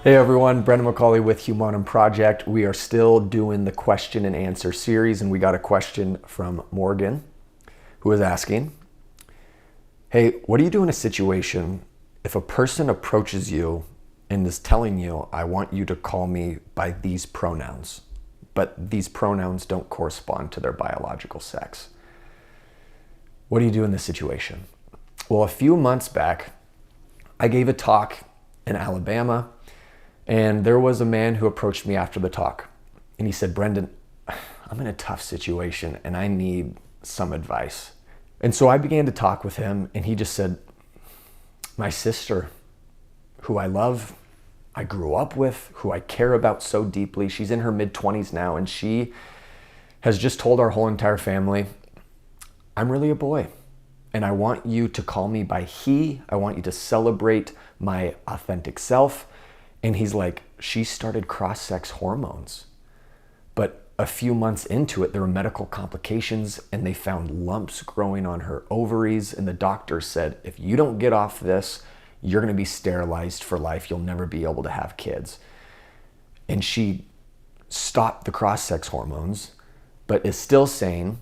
Hey everyone, Brendan McCauley with Humanum Project. We are still doing the question and answer series, and we got a question from Morgan who is asking, hey, what do you do in a situation if a person approaches you and is telling you, I want you to call me by these pronouns, but these pronouns don't correspond to their biological sex? What do you do in this situation? Well, a few months back, I gave a talk in Alabama, and there was a man who approached me after the talk, and he said, Brendan, I'm in a tough situation and I need some advice. And so I began to talk with him, and he just said, my sister, who I love, I grew up with, who I care about so deeply, she's in her mid-20s now, and she has just told our whole entire family, I'm really a boy, and I want you to call me by he. I want you to celebrate my authentic self. And he's like, she started cross-sex hormones, but a few months into it, there were medical complications, and they found lumps growing on her ovaries, and the doctor said, if you don't get off this, you're going to be sterilized for life. You'll never be able to have kids. And she stopped the cross-sex hormones, but is still saying,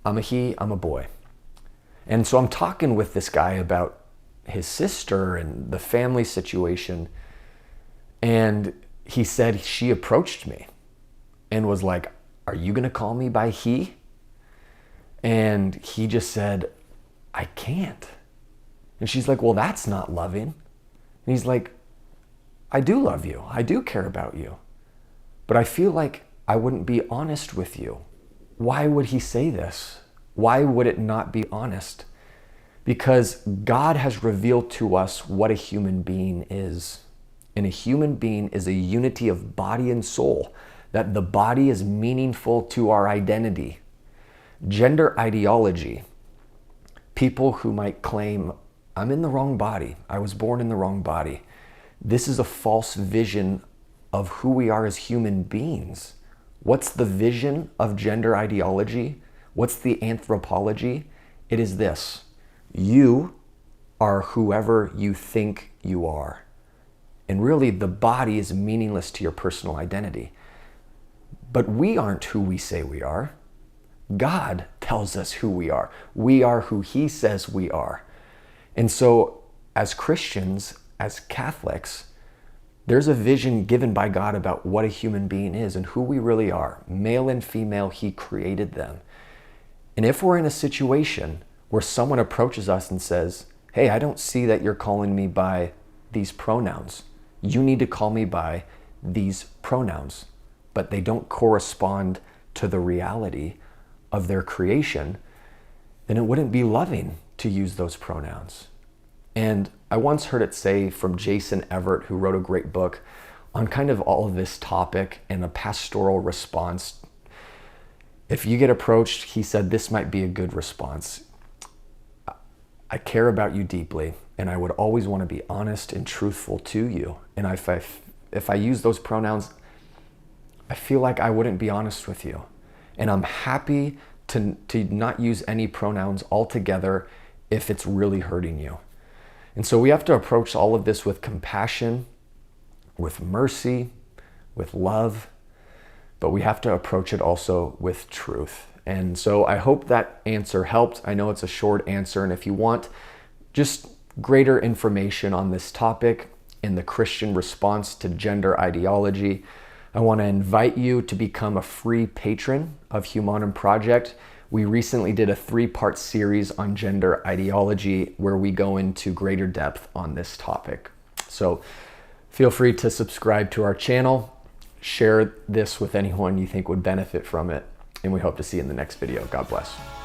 I'm a he, I'm a boy. And so I'm talking with this guy about his sister and the family situation. And he said she approached me and was like, are you going to call me by he? And he just said, I can't. And she's like, well, that's not loving. And he's like, I do love you. I do care about you. But I feel like I wouldn't be honest with you. Why would he say this? Why would it not be honest? Because God has revealed to us what a human being is. And a human being is a unity of body and soul, that the body is meaningful to our identity. Gender ideology, people who might claim, I'm in the wrong body, I was born in the wrong body. This is a false vision of who we are as human beings. What's the vision of gender ideology? What's the anthropology? It is this: you are whoever you think you are. And really, the body is meaningless to your personal identity. But we aren't who we say we are. God tells us who we are. We are who he says we are. And so, as Christians, as Catholics, there's a vision given by God about what a human being is and who we really are. Male and female, he created them. And if we're in a situation where someone approaches us and says, hey, I don't see that you're calling me by these pronouns. You need to call me by these pronouns, but they don't correspond to the reality of their creation, then it wouldn't be loving to use those pronouns. And I once heard it say from Jason Everett, who wrote a great book on kind of all of this topic and a pastoral response. If you get approached, he said, this might be a good response. I care about you deeply, and I would always want to be honest and truthful to you. And if I use those pronouns, I feel like I wouldn't be honest with you. And I'm happy to not use any pronouns altogether if it's really hurting you. And so we have to approach all of this with compassion, with mercy, with love, but we have to approach it also with truth. And so I hope that answer helped. I know it's a short answer, and if you want just greater information on this topic and the Christian response to gender ideology, I want to invite you to become a free patron of Humanum Project. We recently did a 3-part series on gender ideology where we go into greater depth on this topic. So feel free to subscribe to our channel, share this with anyone you think would benefit from it, and we hope to see you in the next video. God bless.